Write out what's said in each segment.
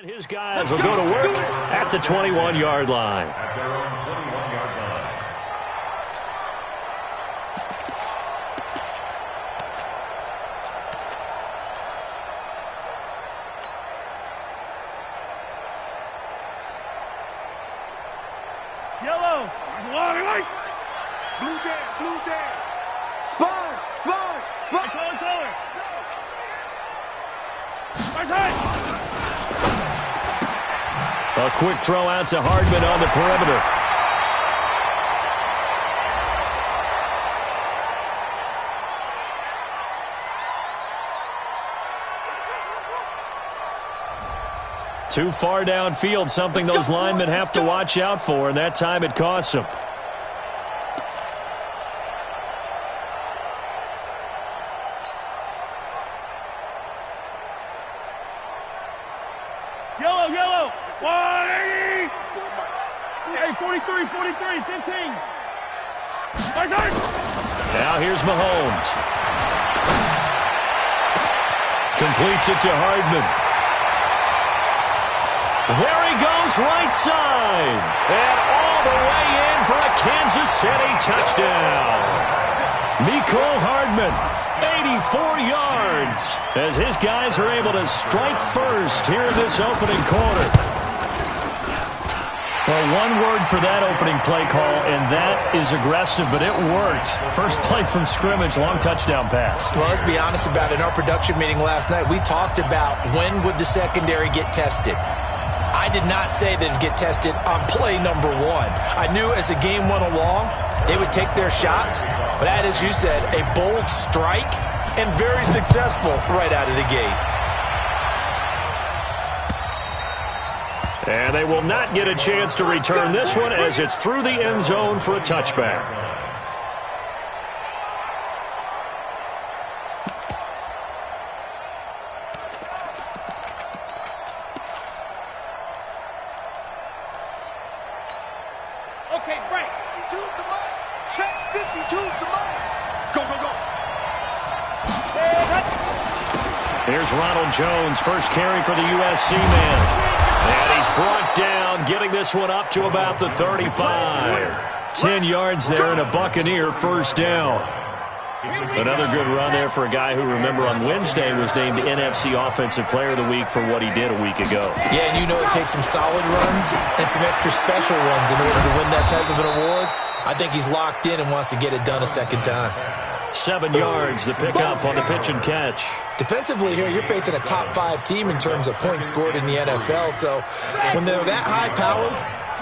His guys will go to work at the 21-yard line. At their own 21-yard line. Yellow. Blue there. Sponge. Color. Right side. A quick throw out to Hardman on the perimeter. Too far downfield, something those linemen have to watch out for, and that time it costs them. Yellow. 180. Hey, 43, 15. Right side. Now here's Mahomes. Completes it to Hardman. There he goes, right side. And all the way in for a Kansas City touchdown. Mecole Hardman, 84 yards, as his guys are able to strike first here in this opening quarter. Well, one word for that opening play call, and that is aggressive, but it worked. First play from scrimmage, long touchdown pass. Well, let's be honest about it. In our production meeting last night, we talked about when would the secondary get tested. I did not say they'd get tested on play number one. I knew as the game went along, they would take their shots. But that, as you said, a bold strike and very successful right out of the gate. And they will not get a chance to return this one as it's through the end zone for a touchback. Okay, Frank. 52's the money. Check. 52's the money. Go. Here's Ronald Jones, first carry for the USC man. And he's brought down, getting this one up to about the 35. 10 yards there and a Buccaneer first down. Another good run there for a guy who, remember, on Wednesday was named NFC Offensive Player of the Week for what he did a week ago. Yeah, and you know it takes some solid runs and some extra special ones in order to win that type of an award. I think he's locked in and wants to get it done a second time. 7 yards, the pickup on the pitch and catch. Defensively here, you're facing a top-5 team in terms of points scored in the NFL. So when they're that high-powered,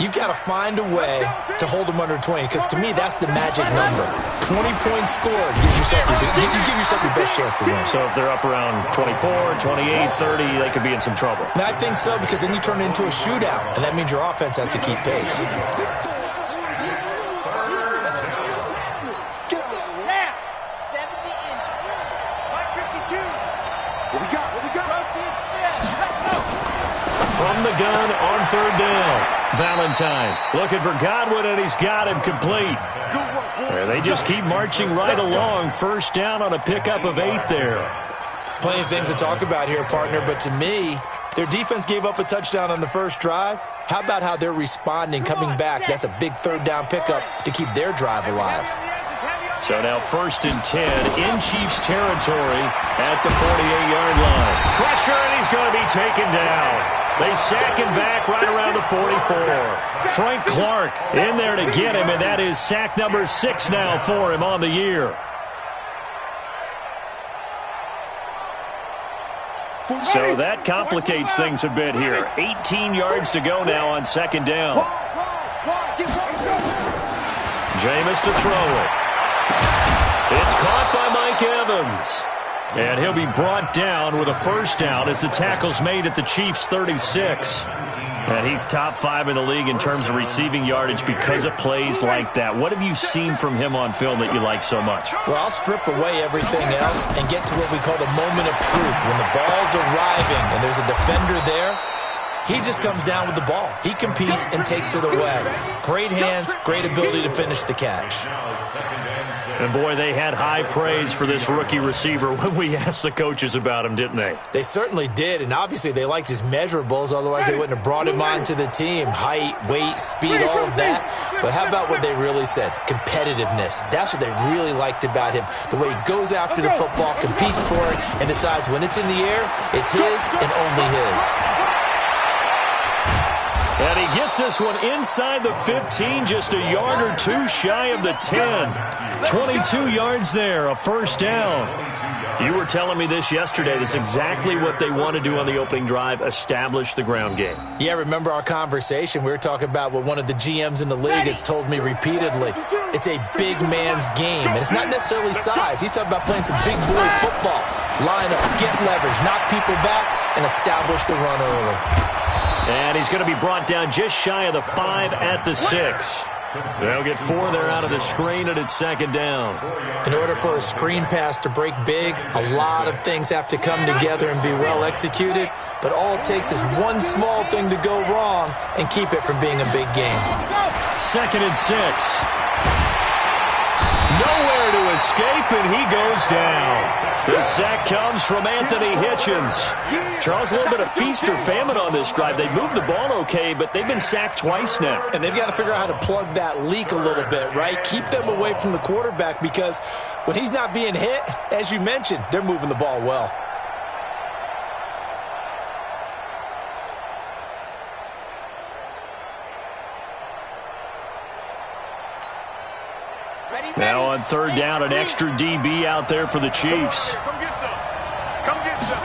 you've got to find a way to hold them under 20, because to me, that's the magic number. 20 points scored, you give yourself your best chance to win. So if they're up around 24, 28, 30, they could be in some trouble. And I think so, because then you turn it into a shootout, and that means your offense has to keep pace. From the gun on third down. Valentine looking for Godwin, and he's got him complete. They just keep marching right along. First down on a pickup of 8 there. Plenty of things to talk about here, partner, but to me, their defense gave up a touchdown on the first drive. How about how they're responding, coming back? That's a big third down pickup to keep their drive alive. So now 1st and 10 in Chiefs territory at the 48-yard line. Pressure, and he's going to be taken down. They sack him back right around the 44. Frank Clark in there to get him, and that is sack number 6 now for him on the year. So that complicates things a bit here. 18 yards to go now on 2nd down. Jameis to throw it. It's caught by Mike Evans. And he'll be brought down with a first down as the tackle's made at the Chiefs' 36. And he's top 5 in the league in terms of receiving yardage because of plays like that. What have you seen from him on film that you like so much? Well, I'll strip away everything else and get to what we call the moment of truth. When the ball's arriving and there's a defender there, He just comes down with the ball. He competes and takes it away. Great hands, great ability to finish the catch. And, boy, they had high praise for this rookie receiver when we asked the coaches about him, didn't they? They certainly did, and obviously they liked his measurables. Otherwise, they wouldn't have brought him onto the team. Height, weight, speed, all of that. But how about what they really said? Competitiveness. That's what they really liked about him. The way he goes after the football, competes for it, and decides when it's in the air, it's his and only his. And he gets this one inside the 15, just a yard or two shy of the 10. 22 yards there, a first down. You were telling me this yesterday. This is exactly what they want to do on the opening drive, establish the ground game. Yeah, remember our conversation? We were talking about what one of the GMs in the league has told me repeatedly. It's a big man's game, and it's not necessarily size. He's talking about playing some big boy football. Line up, get leverage, knock people back, and establish the run early. And he's going to be brought down just shy of the 5 at the 6. They'll get 4 there out of the screen, and it's second down. In order for a screen pass to break big, a lot of things have to come together and be well executed. But all it takes is one small thing to go wrong and keep it from being a big game. Second and 6. Nowhere to escape, and he goes down. The sack comes from Anthony Hitchens. Charles, a little bit of feast or famine on this drive. They moved the ball okay, but they've been sacked twice now. And they've got to figure out how to plug that leak a little bit, right? Keep them away from the quarterback, because when he's not being hit, as you mentioned, they're moving the ball well. Now on third down, an extra DB out there for the Chiefs. Come get some. Come get some.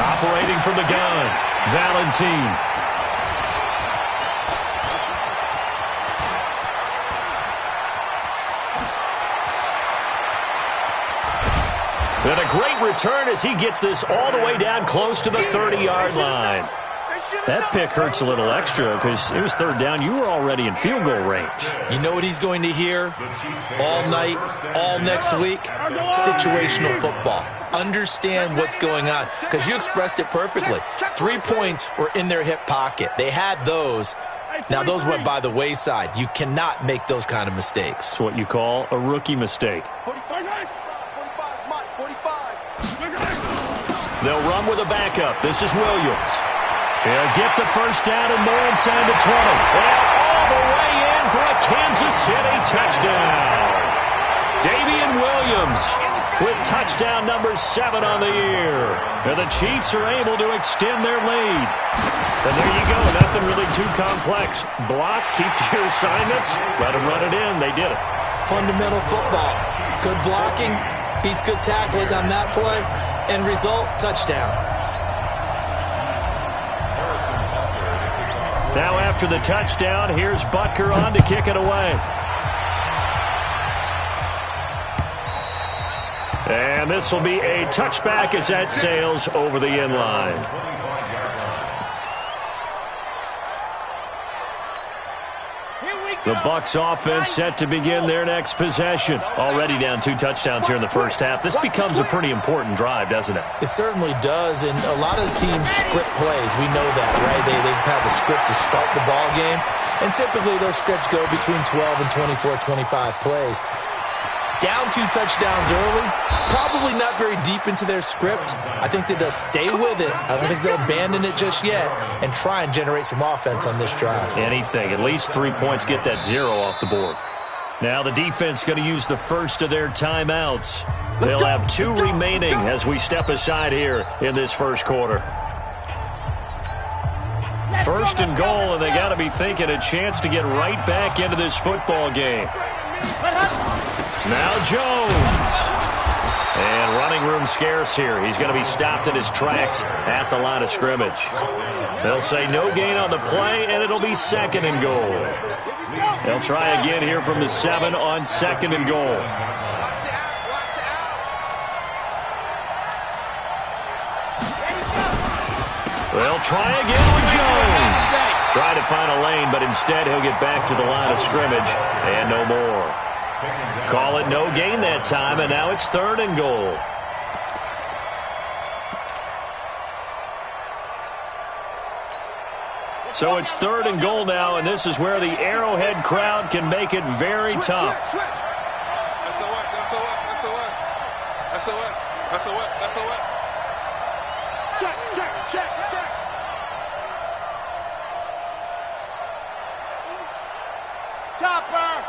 Operating from the gun, Valentine. And a great return as he gets this all the way down close to the 30-yard line. That pick hurts a little extra because it was third down. You were already in field goal range. You know what he's going to hear all night, all next week? Situational football. Understand what's going on, because you expressed it perfectly. 3 points were in their hip pocket. They had those. Now, those went by the wayside. You cannot make those kind of mistakes. It's what you call a rookie mistake. 45, Mike, 45. They'll run with a backup. This is Williams. He'll get the first down and more inside the 20. And all the way in for a Kansas City touchdown. Damian Williams with touchdown number 7 on the year. And the Chiefs are able to extend their lead. And there you go. Nothing really too complex. Block, keep to your assignments, let them run it in. They did it. Fundamental football. Good blocking beats good tackling on that play. End result, touchdown. Now after the touchdown, here's Butker on to kick it away. And this will be a touchback as that sails over the end line. The Bucs offense set to begin their next possession. Already down 2 touchdowns here in the first half. This becomes a pretty important drive, doesn't it? It certainly does, and a lot of the teams script plays. We know that, right? They've had the script to start the ball game, and typically those scripts go between 12 and 24, 25 plays. Down 2 touchdowns early, probably not very deep into their script. I think that they'll stay with it. I don't think they'll abandon it just yet and try and generate some offense on this drive. Anything. At least 3 points, get that 0 off the board. Now the defense going to use the first of their timeouts. They'll have 2 remaining as we step aside here in this first quarter. First and goal, and they got to be thinking a chance to get right back into this football game. Now Jones. And running room scarce here. He's going to be stopped in his tracks at the line of scrimmage. They'll say no gain on the play, and it'll be second and goal. They'll try again here from the 7 on second and goal. They'll try again with Jones. Try to find a lane, but instead he'll get back to the line of scrimmage and no more. Call it no gain that time, and now it's third and goal. So it's 3rd and goal now, and this is where the Arrowhead crowd can make it very tough. SOS. Check. Topper.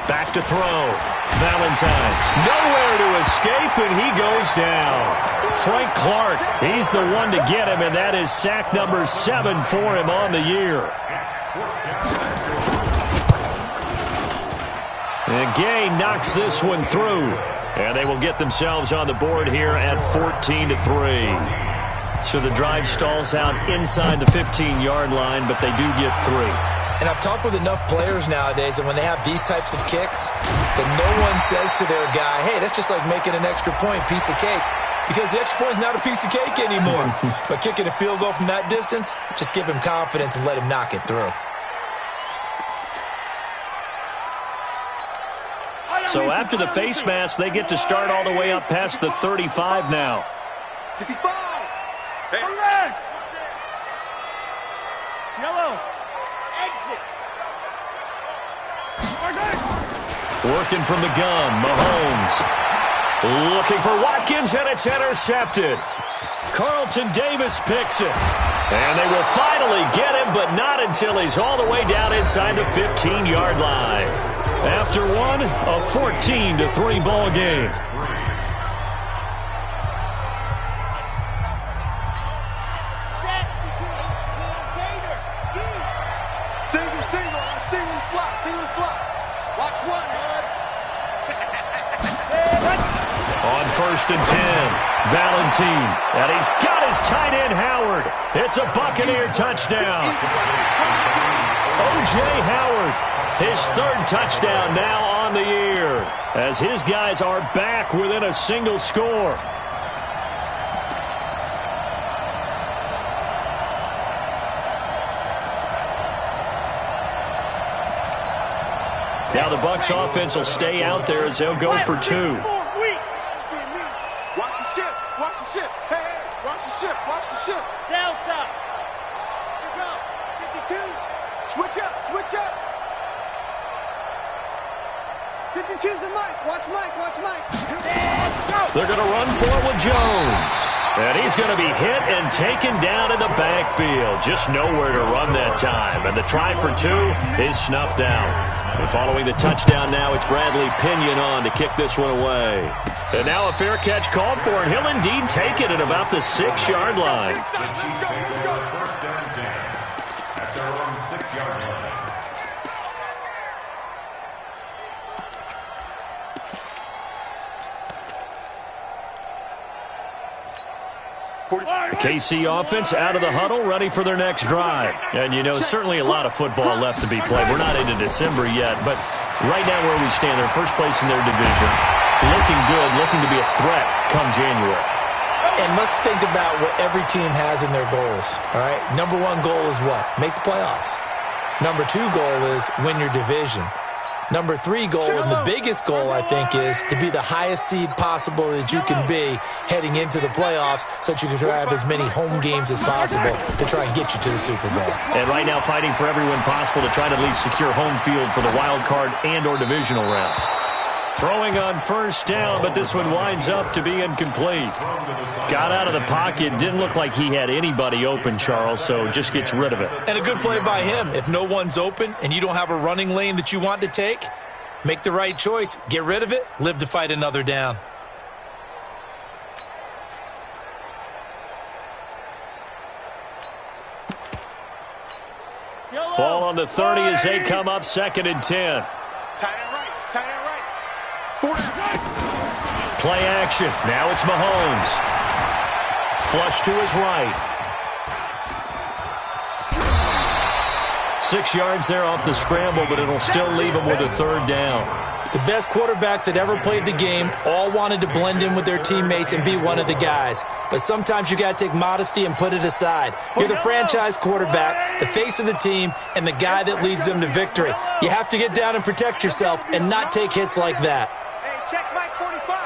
Back to throw. Valentine. Nowhere to escape, and he goes down. Frank Clark, he's the one to get him, and that is sack number 7 for him on the year. And Gay knocks this one through. And they will get themselves on the board here at 14-3. So the drive stalls out inside the 15-yard line, but they do get 3. And I've talked with enough players nowadays, and when they have these types of kicks, that no one says to their guy, hey, that's just like making an extra point, piece of cake. Because the extra point is not a piece of cake anymore. But kicking a field goal from that distance, just give him confidence and let him knock it through. So after the face mask, they get to start all the way up past the 35 now. 65. Hey. Yellow. Exit. Working from the gun, Mahomes. Looking for Watkins, and it's intercepted. Carlton Davis picks it. And they will finally get him, but not until he's all the way down inside the 15-yard line. After one, a 14-3 ball game. Watch one, On 1st and 10, Valentine. And he's got his tight end, Howard. It's a Buccaneer touchdown. O.J. Howard. His 3rd touchdown now on the year, as his guys are back within a single score. Now the Bucs offense will stay out there as they'll go for 2. Watch the ship. Hey, watch the ship. Delta. Here we go. 52. Switch up. 52's the Mike. Watch Mike. They're going to run for it with Jones. And he's going to be hit and taken down in the backfield. Just nowhere to run that time. And the try for 2 is snuffed out. And following the touchdown now, it's Bradley Pinion on to kick this one away. And now a fair catch called for, and he'll indeed take it at about the 6-yard line. First down 10 at their own 6-yard line. The KC offense out of the huddle, ready for their next drive. And, you know, certainly a lot of football left to be played. We're not into December yet, but right now where we stand, they're first place in their division. Looking good, looking to be a threat come January. And let's think about what every team has in their goals, all right? Number 1 goal is what? Make the playoffs. Number 2 goal is win your division. Number 3 goal, and the biggest goal, I think, is to be the highest seed possible that you can be heading into the playoffs so that you can have as many home games as possible to try and get you to the Super Bowl. And right now fighting for every win possible to try to at least secure home field for the wild card and or divisional round. Throwing on 1st down, but this one winds up to be incomplete. Got out of the pocket, didn't look like he had anybody open, Charles, so just gets rid of it. And a good play by him. If no one's open and you don't have a running lane that you want to take, make the right choice. Get rid of it. Live to fight another down. Ball on the 30 as they come up 2nd and 10. Tight end right. 40. Play action. Now it's Mahomes. Flush to his right. 6 yards there off the scramble, but it'll still leave him with a 3rd down. The best quarterbacks that ever played the game all wanted to blend in with their teammates and be one of the guys. But sometimes you got to take modesty and put it aside. You're the franchise quarterback, the face of the team, and the guy that leads them to victory. You have to get down and protect yourself and not take hits like that. Hey, check Mike 45.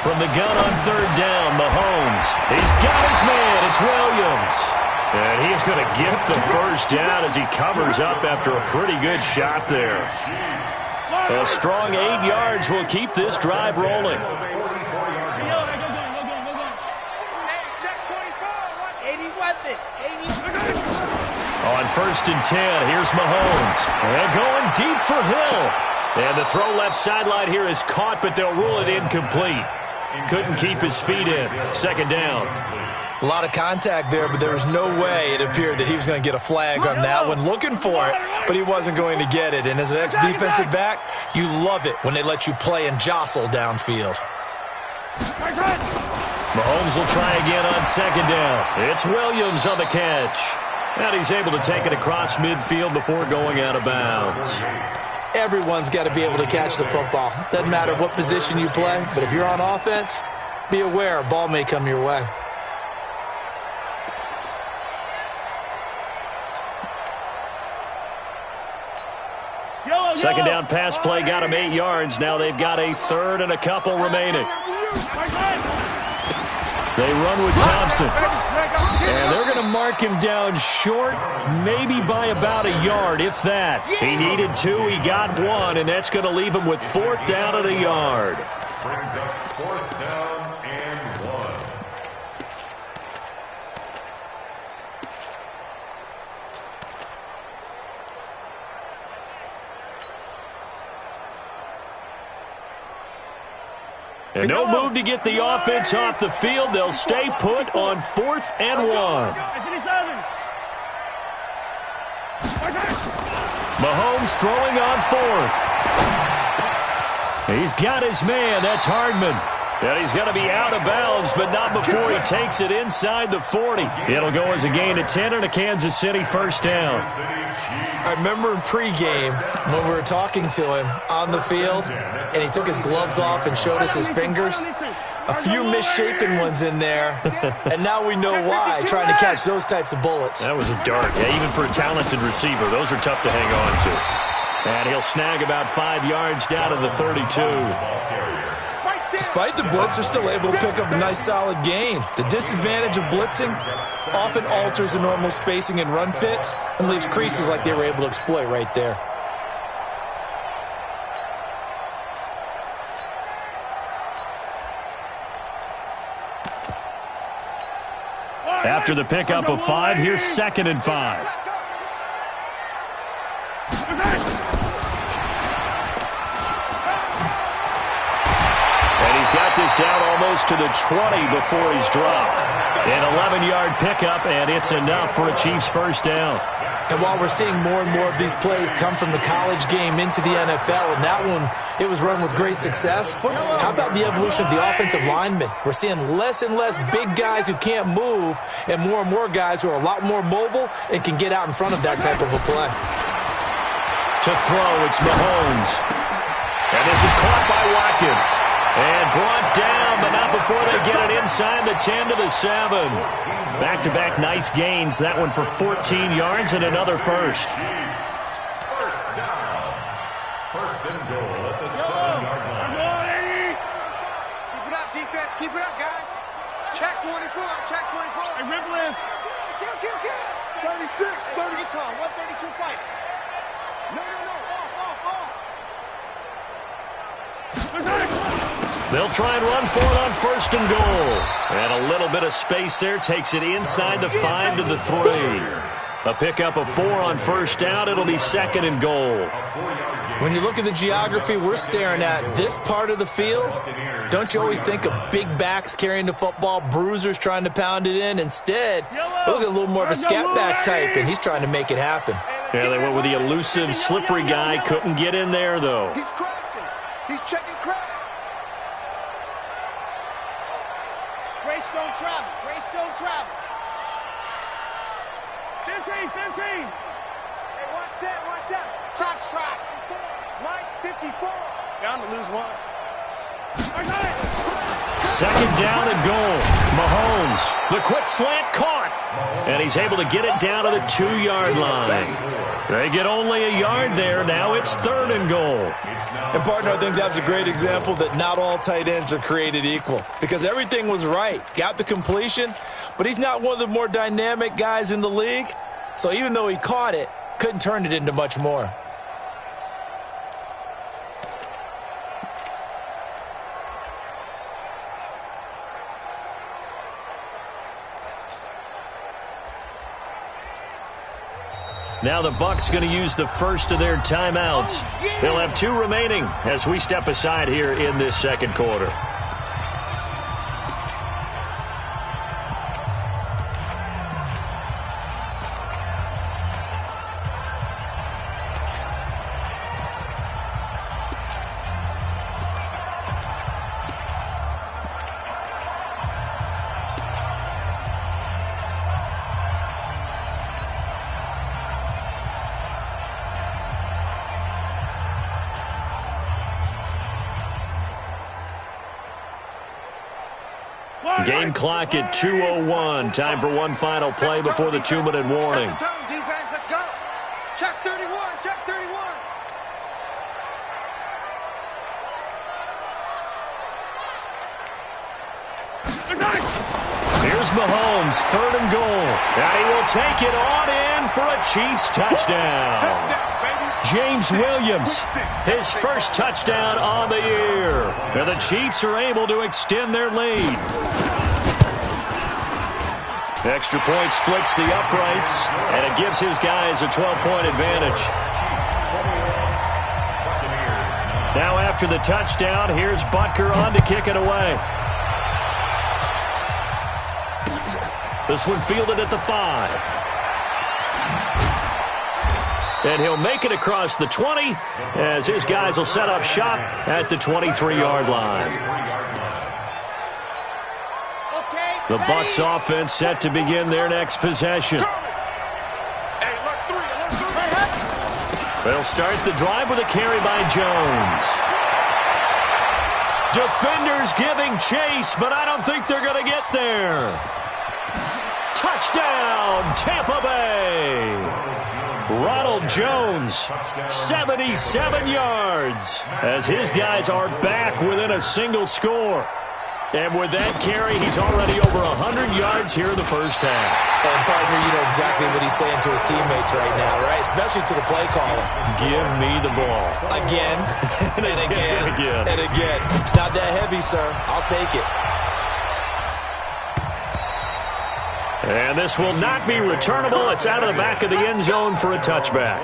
From the gun on third down, Mahomes. He's got his man. It's Williams. And he is going to get the first down as he covers up after a pretty good shot there. A strong 8 yards will keep this drive rolling. On first and 10, here's Mahomes. And going deep for Hill. And the throw left sideline here is caught, but they'll rule it incomplete. Couldn't keep his feet in. Second down. A lot of contact there, but there was no way it appeared that he was going to get a flag on that one. Looking for it, but he wasn't going to get it. And as an ex-defensive back, you love it when they let you play and jostle downfield. Mahomes will try again on second down. It's Williams on the catch. And he's able to take it across midfield before going out of bounds. Everyone's got to be able to catch the football. Doesn't matter what position you play, but if you're on offense, be aware a ball may come your way. Second down pass play got him 8 yards. Now they've got a third and a couple remaining. They run with Thompson. And they're going to mark him down short, maybe by about a yard, if that. He needed 2, he got 1, and that's going to leave him with 4th down and a yard. Brings up 4th down and 1. And no move to get the offense off the field. They'll stay put on 4th and 1. Mahomes throwing on 4th. He's got his man. That's Hardman. And he's going to be out of bounds, but not before he takes it inside the 40. It'll go as a gain of 10 and a Kansas City first down. I remember in pregame when we were talking to him on the field, and he took his gloves off and showed us his fingers. A few misshapen ones in there, and now we know why, trying to catch those types of bullets. That was a dart. Yeah, even for a talented receiver, those are tough to hang on to. And he'll snag about 5 yards down to the 32. Despite the blitz, they're still able to pick up a nice solid gain. The disadvantage of blitzing often alters the normal spacing and run fits and leaves creases like they were able to exploit right there. After the pickup of 5, here's 2nd and 5. Got this down almost to the 20 before he's dropped. An 11-yard pickup, and it's enough for a Chiefs first down. And while we're seeing more and more of these plays come from the college game into the NFL, and that one, it was run with great success, how about the evolution of the offensive linemen? We're seeing less and less big guys who can't move and more guys who are a lot more mobile and can get out in front of that type of a play. To throw, it's Mahomes. And this is caught by Watkins. And brought down, but not before they get it inside the 10 to the 7. Back-to-back nice gains. That one for 14 yards and another first. First down. First and goal at the 7-yard line. Keep it up, defense. Keep it up, guys. Check 24. Check 24. Hey, Ripley. Kill. 36. 30. Good call. 132 fight. No. Off. They'll try and run for it on first and goal. And a little bit of space there takes it inside the 5 to the 3. A pickup of 4 on first down. It'll be 2nd and goal. When you look at the geography we're staring at, this part of the field, don't you always think of big backs carrying the football, bruisers trying to pound it in? Instead, look at a little more of a scat back type, and he's trying to make it happen. Yeah, they went with the elusive, slippery guy. Couldn't get in there, though. He's crossing. He's checking crack. Greystone travel. 15. Hey, watch that. Touch track. Mike, 54. Down to lose 1. second down and goal. Mahomes, the quick slant caught. And he's able to get it down to the 2-yard line. They get only a yard there. Now it's 3rd and goal. And, partner, I think that's a great example that not all tight ends are created equal because everything was right. Got the completion, but he's not one of the more dynamic guys in the league. So even though he caught it, couldn't turn it into much more. Now the Bucs going to use the first of their timeouts. They'll have 2 remaining as we step aside here in this second quarter. Game clock at 2:01. Time for one final play before the 2-minute warning. Second tone, defense, let's go. Check 31, check 31. Here's Mahomes, 3rd and goal. And he will take it on in for a Chiefs touchdown. James Williams, his first touchdown on the year. And the Chiefs are able to extend their lead. Extra point splits the uprights, and it gives his guys a 12-point advantage. Now after the touchdown, here's Butker on to kick it away. This one fielded at the 5. And he'll make it across the 20 as his guys will set up shop at the 23-yard line. The Bucs offense set to begin their next possession. They'll start the drive with a carry by Jones. Defenders giving chase, but I don't think they're going to get there. Touchdown, Tampa Bay. Ronald Jones, 77 yards, as his guys are back within a single score. And with that carry, he's already over 100 yards here in the first half. And, partner, you know exactly what he's saying to his teammates right now, right? Especially to the play caller. Give me the ball. Again, and again, and again. It's not that heavy, sir. I'll take it. And this will not be returnable. It's out of the back of the end zone for a touchback.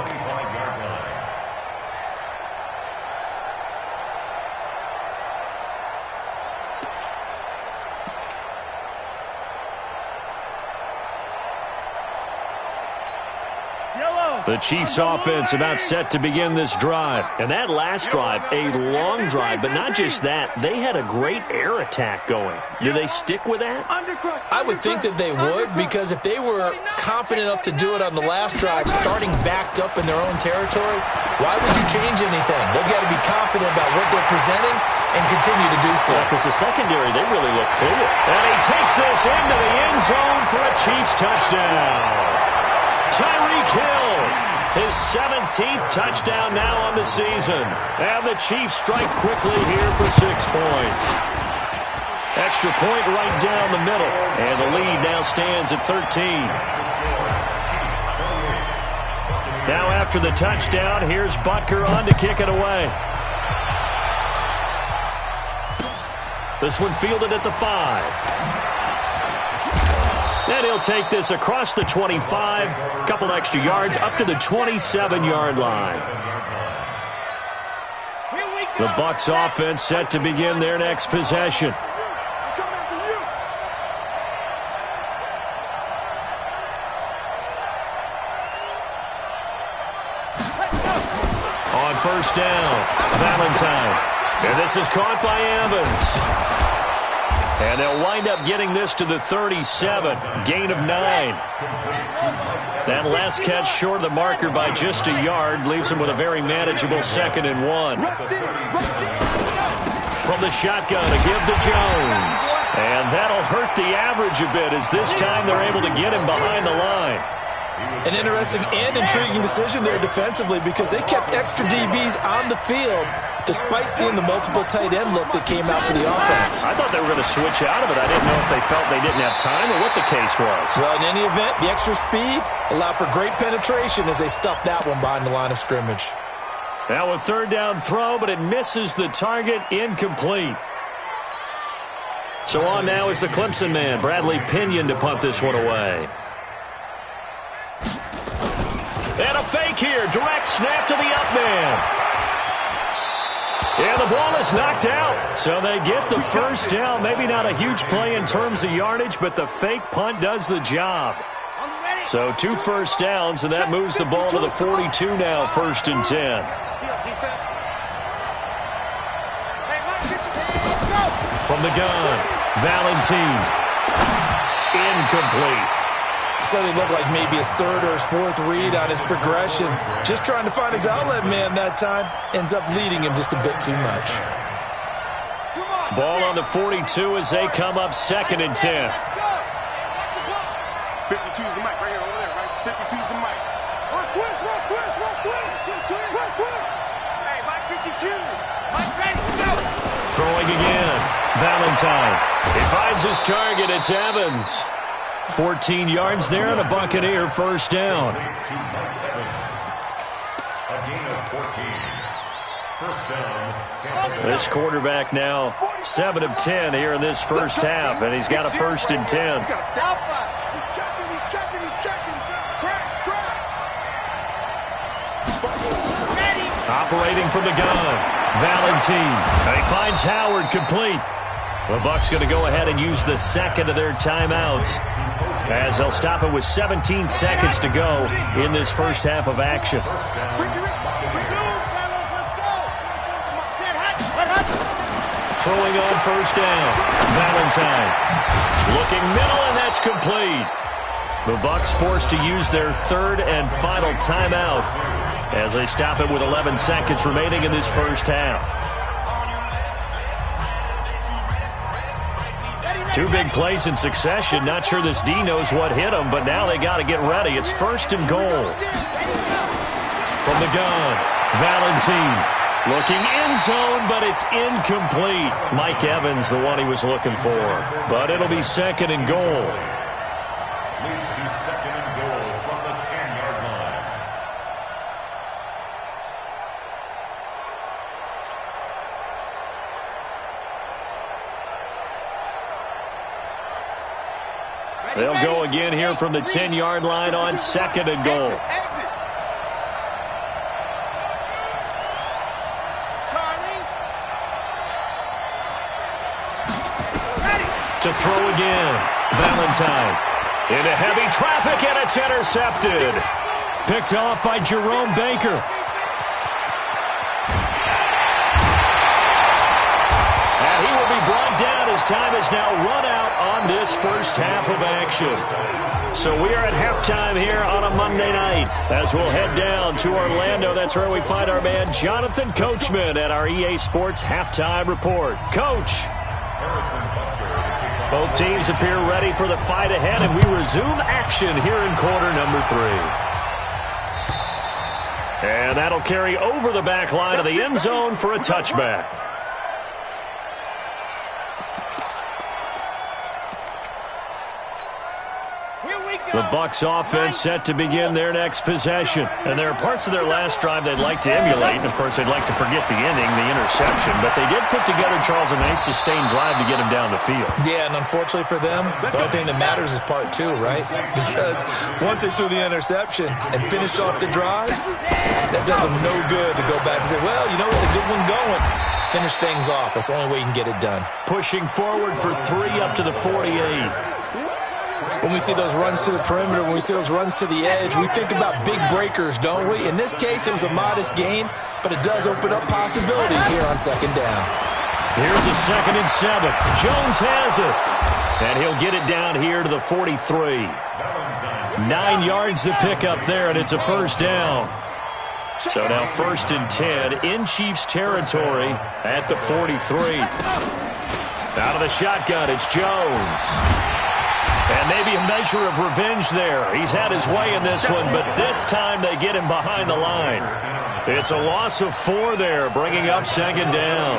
The Chiefs offense about set to begin this drive. And that last drive, a long drive, but not just that. They had a great air attack going. Do they stick with that? I would think that they would, because if they were confident enough to do it on the last drive, starting backed up in their own territory, why would you change anything? They've got to be confident about what they're presenting and continue to do so. Because the secondary, they really look clear. And he takes this into the end zone for a Chiefs touchdown. Tyreek Hill, his 17th touchdown now on the season. And the Chiefs strike quickly here for 6 points. Extra point right down the middle. And the lead now stands at 13. Now after the touchdown, here's Butker on to kick it away. This one fielded at the 5. And he'll take this across the 25, a couple extra yards, up to the 27-yard line. The Bucs offense set to begin their next possession. On first down, Valentine. And this is caught by Evans. And they'll wind up getting this to the 37, gain of 9. That last catch short of the marker by just a yard leaves them with a very manageable 2nd and 1. from the shotgun to give to Jones. And that'll hurt the average a bit as this time they're able to get him behind the line. An interesting and intriguing decision there defensively because they kept extra DBs on the field despite seeing the multiple tight end look that came out for the offense. I thought they were going to switch out of it. I didn't know if they felt they didn't have time or what the case was. Well, in any event, the extra speed allowed for great penetration as they stuffed that one behind the line of scrimmage. Now a third down throw, but it misses the target, incomplete. So on now is the Clemson man, Bradley Pinion, to punt this one away. And a fake here, direct snap to the up man. And the ball is knocked out. So they get the first down. Maybe not a huge play in terms of yardage, but the fake punt does the job. So 2 first downs, and that moves the ball to the 42 now, 1st and 10. From the gun, Valentine. Incomplete. So they look like maybe his 3rd or his 4th read on his progression. Just trying to find his outlet man that time. Ends up leading him just a bit too much. Ball on the 42 as they come up 2nd and 10. 52's the mic right here, over there, right? 52's the mic. Twist. Hey, Mike 52. Mike ready, go. Throwing again. Valentine. He finds his target. It's Evans. 14 yards there and a Buccaneer first down. A gain of 14. First down, Tampa Bay. This quarterback now 7 of 10 here in this first half, and he's got a 1st and 10. Operating from the gun, Valentine. And he finds Howard complete. The Bucs going to go ahead and use the 2nd of their timeouts as they'll stop it with 17 seconds to go in this first half of action. Throwing on first down, Valentine. Looking middle, and that's complete. The Bucs forced to use their 3rd and final timeout as they stop it with 11 seconds remaining in this first half. 2 big plays in succession. Not sure this D knows what hit him, but now they got to get ready. It's 1st and goal. From the gun, Valentine. Looking end zone, but it's incomplete. Mike Evans, the one he was looking for. But it'll be 2nd and goal. Leads to 2nd and goal from the 10-yard line. They'll go again here from the 10-yard line on 2nd and goal. To throw again, Valentine. Into heavy traffic, and it's intercepted. Picked off by Jerome Baker. And he will be brought down as time is now run out on this first half of action. So we are at halftime here on a Monday night as we'll head down to Orlando. That's where we find our man Jonathan Coachman at our EA Sports Halftime Report. Coach. Both teams appear ready for the fight ahead, and we resume action here in quarter number 3. And that'll carry over the back line of the end zone for a touchback. The Bucs offense set to begin their next possession. And there are parts of their last drive they'd like to emulate. And, of course, they'd like to forget the ending, the interception. But they did put together, Charles, a nice sustained drive to get them down the field. Yeah, and unfortunately for them, the only thing that matters is part 2, right? Because once they threw the interception and finished off the drive, that does them no good to go back and say, well, you know what, a good one going. Finish things off. That's the only way you can get it done. Pushing forward for 3 up to the 48. When we see those runs to the perimeter, when we see those runs to the edge, we think about big breakers, don't we? In this case, it was a modest gain, but it does open up possibilities here on 2nd down. Here's a 2nd and 7. Jones has it. And he'll get it down here to the 43. 9 yards to pick up there, and it's a first down. So now 1st and 10 in Chiefs territory at the 43. Out of the shotgun, it's Jones. And maybe a measure of revenge there. He's had his way in this one, but this time they get him behind the line. It's a loss of 4 there, bringing up 2nd down.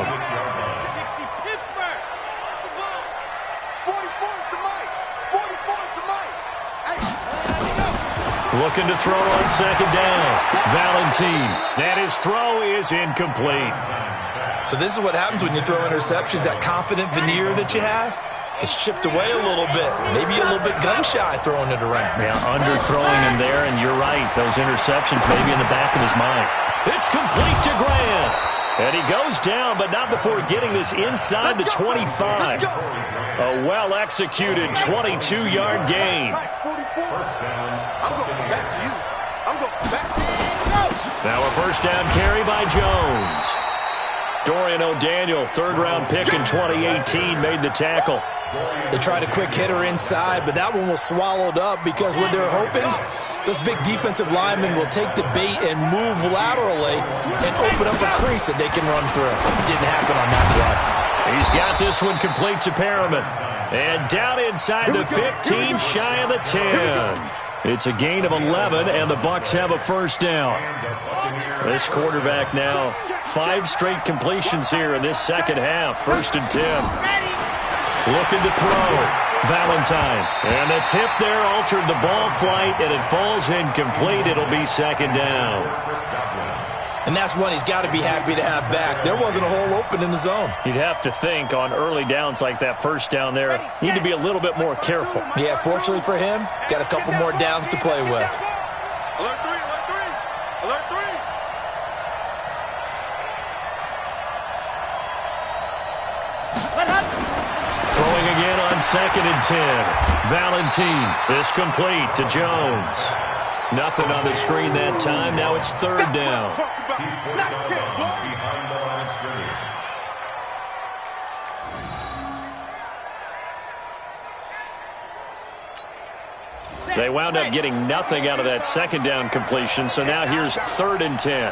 Looking to throw on 2nd down. Valentine. And his throw is incomplete. So this is what happens when you throw interceptions. That confident veneer that you have is chipped away a little bit. Maybe a little bit gun-shy throwing it around. Yeah, underthrowing him there, and you're right. Those interceptions may be in the back of his mind. It's complete to Grant. And he goes down, but not before getting this inside the 25. A well-executed 22-yard gain. I'm going back to you. I'm going back to you. Now a 1st down carry by Jones. Dorian O'Daniel, 3rd-round pick in 2018, made the tackle. They tried a quick hitter inside, but that one was swallowed up because what they're hoping, those big defensive linemen will take the bait and move laterally and open up a crease that they can run through. It didn't happen on that play. He's got this one complete to Perriman. And down inside the 15, shy of the 10. It's a gain of 11, and the Bucs have a 1st down. This quarterback now, 5 straight completions here in this 2nd half. 1st and 10. Looking to throw. Valentine. And the tip there altered the ball flight, and it falls incomplete. It'll be 2nd down. And that's one he's got to be happy to have back. There wasn't a hole open in the zone. You'd have to think on early downs like that 1st down there, need to be a little bit more careful. Yeah, fortunately for him, got a couple more downs to play with. Alert 3, alert 3, alert 3. Throwing again on 2nd and 10. Valentine is complete to Jones. Nothing on the screen that time. Now it's 3rd down. Behind the line of scrimmage. They wound up getting nothing out of that 2nd down completion, so now here's 3rd and 10.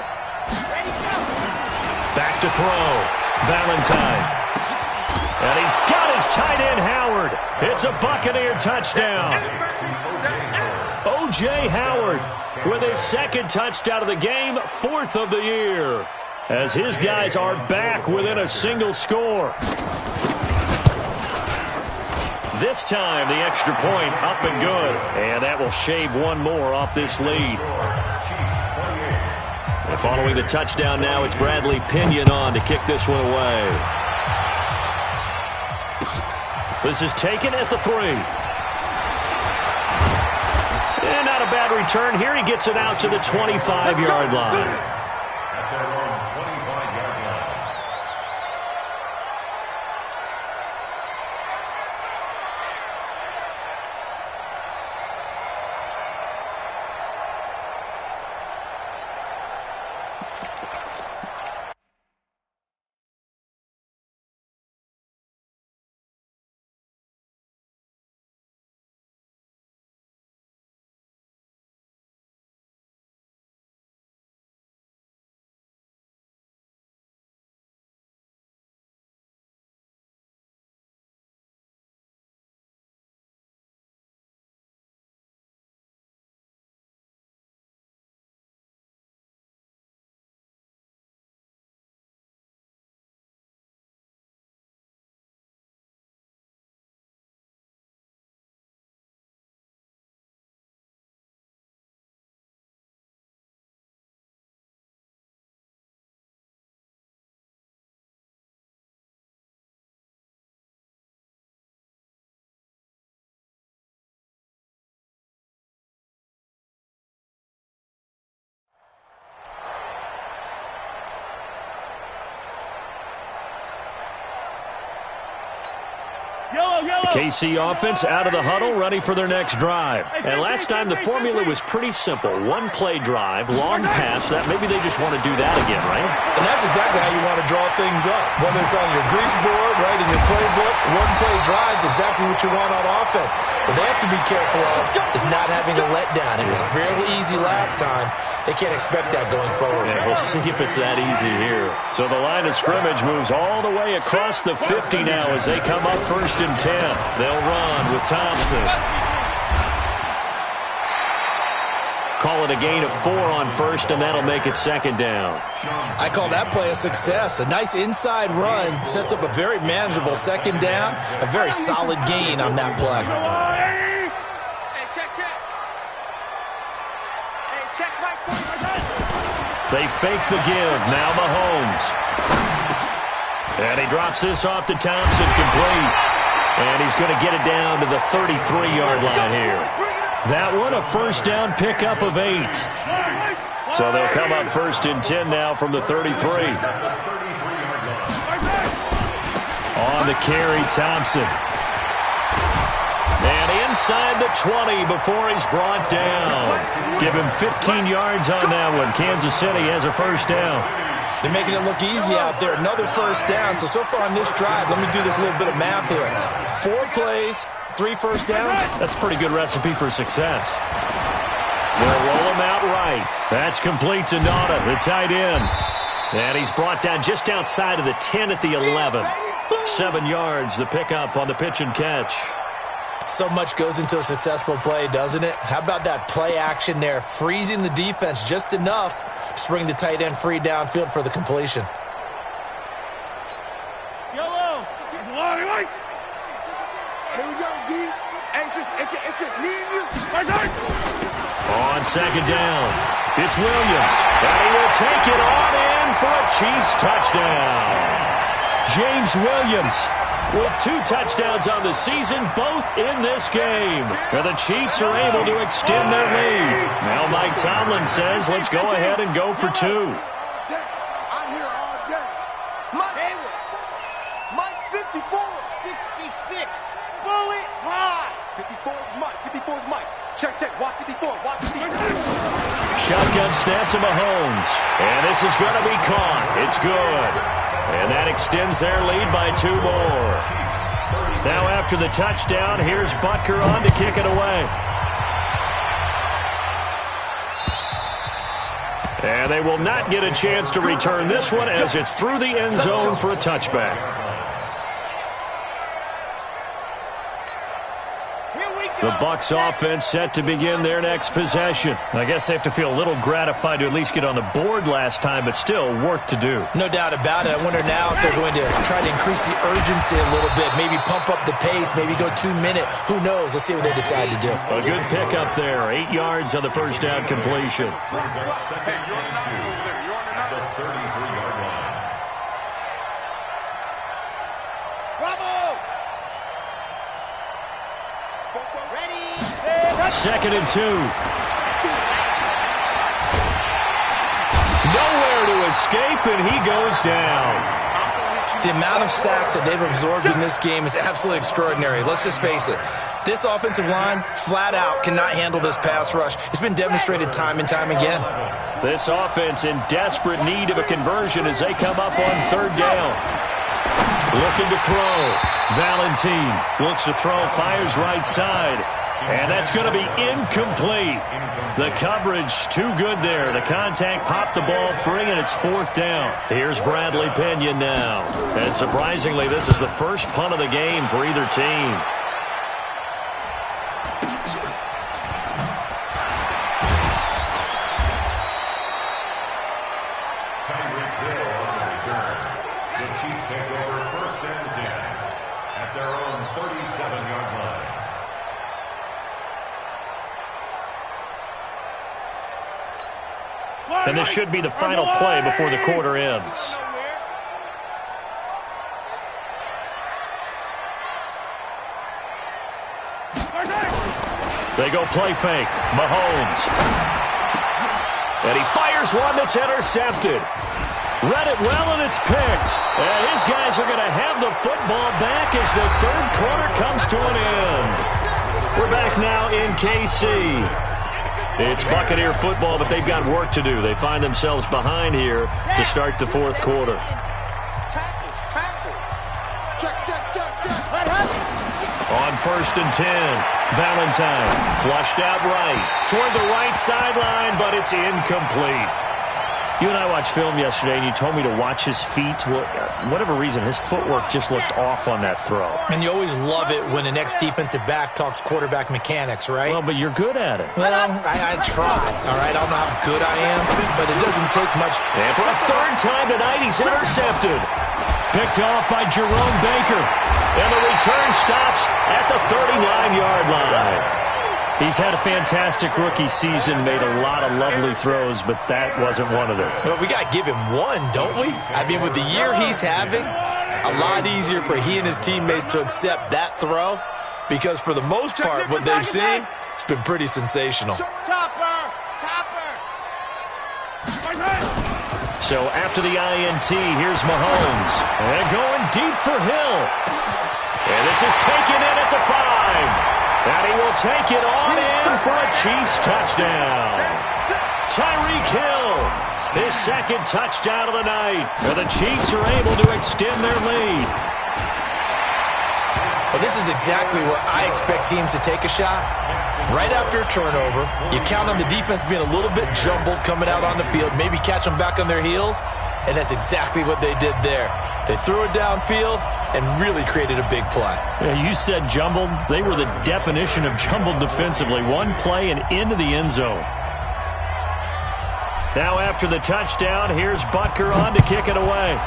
Back to throw. Valentine. And he's got his tight end, Howard. It's a Buccaneer touchdown. O.J. Howard with his 2nd touchdown of the game, 4th of the year, as his guys are back within a single score. This time, the extra point up and good, and that will shave 1 more off this lead. And following the touchdown now, it's Bradley Pinion on to kick this one away. This is taken at the 3. And not a bad return here. He gets it out to the 25-yard line. At their own 25-yard line. Yellow. The KC offense out of the huddle, ready for their next drive. And last time, the formula was pretty simple. One-play drive, long pass. That maybe they just want to do that again, right? And that's exactly how you want to draw things up. Whether it's on your grease board, right, in your playbook, one-play drive is exactly what you want on offense. What they have to be careful of is not having a letdown. It was fairly easy last time. They can't expect that going forward. Yeah, we'll see if it's that easy here. So the line of scrimmage moves all the way across the 50 now as they come up 1st and 10. They'll run with Thompson. Call it a gain of 4 on 1st, and that'll make it 2nd down. I call that play a success. A nice inside run sets up a very manageable 2nd down. A very solid gain on that play. They fake the give. Now Mahomes. And he drops this off to Thompson, complete. And he's going to get it down to the 33-yard line here. That one, a 1st down pickup of 8. So they'll come up 1st and 10 now from the 33. On the carry, Thompson. And inside the 20 before he's brought down. Give him 15 yards on that one. Kansas City has a 1st down. They're making it look easy out there. Another 1st down. So far on this drive, let me do this little bit of math here. 4 plays, 3 1st downs. That's a pretty good recipe for success. They'll roll him out right. That's complete to Nauta, the tight end. And he's brought down just outside of the 10 at the 11. 7 yards, the pickup on the pitch and catch. So much goes into a successful play, doesn't it? How about that play action there? Freezing the defense just enough to bring the tight end free downfield for the completion. Yellow. Here we go, D. Hey, it's just me and you. On 2nd down, it's Williams. And he will take it on in for a Chiefs touchdown. James Williams with 2 touchdowns on the season, both in this game. And the Chiefs are able to extend their lead. Now Mike Tomlin says, let's go ahead and go for 2. I'm here all day. Mike Hayward. Mike 54, 66. Fully high. 54 is Mike. 54 is Mike. Check. Watch 54. Watch 54. Shotgun snap to Mahomes. And this is going to be caught. It's good. And that extends their lead by 2 more. Now after the touchdown, here's Butker on to kick it away. And they will not get a chance to return this one as it's through the end zone for a touchback. The Bucs offense set to begin their next possession. I guess they have to feel a little gratified to at least get on the board last time, but still work to do. No doubt about it. I wonder now if they're going to try to increase the urgency a little bit, maybe pump up the pace, maybe go 2-minute. Who knows? Let's see what they decide to do. A good pickup there. 8 yards on the 1st down completion. Second and 2. Nowhere to escape, and he goes down. The amount of sacks that they've absorbed in this game is absolutely extraordinary. Let's just face it. This offensive line, flat out, cannot handle this pass rush. It's been demonstrated time and time again. This offense in desperate need of a conversion as they come up on 3rd down. Looking to throw. Valentine looks to throw, fires right side. And that's going to be incomplete. The coverage too good there. The contact popped the ball free, and it's 4th down. Here's Bradley Pinion now. And surprisingly, this is the first punt of the game for either team. The Chiefs take over 1st and 10 at their own 37-yard line. And this should be the final play before the quarter ends. They go play fake. Mahomes. And he fires one that's intercepted. Read it well, and it's picked. And his guys are going to have the football back as the third quarter comes to an end. We're back now in KC. It's Buccaneer football, but they've got work to do. They find themselves behind here to start the fourth quarter. On 1st and 10, Valentine flushed out right toward the right sideline, but it's incomplete. You and I watched film yesterday, and you told me to watch his feet. Well, for whatever reason, his footwork just looked off on that throw. And you always love it when the next defensive back talks quarterback mechanics, right? Well, but you're good at it. Well, I try, all right? I don't know how good I am, but it doesn't take much. And for a third time tonight, he's intercepted. Picked off by Jerome Baker. And the return stops at the 39-yard line. He's had a fantastic rookie season, made a lot of lovely throws, but that wasn't one of them. Well, we got to give him one, don't we? I mean, with the year he's having, a lot easier for he and his teammates to accept that throw because for the most part, what they've seen, it's been pretty sensational. So after the INT, here's Mahomes. And going deep for Hill. And this is taken in at the 5. And he will take it on in for a Chiefs touchdown. Tyreek Hill, his second touchdown of the night. And the Chiefs are able to extend their lead. Well, this is exactly where I expect teams to take a shot. Right after a turnover, you count on the defense being a little bit jumbled coming out on the field, maybe catch them back on their heels, and that's exactly what they did there. They threw it downfield and really created a big play. Yeah, you said jumbled. They were the definition of jumbled defensively. One play and into the end zone. Now after the touchdown, here's Butker on to kick it away.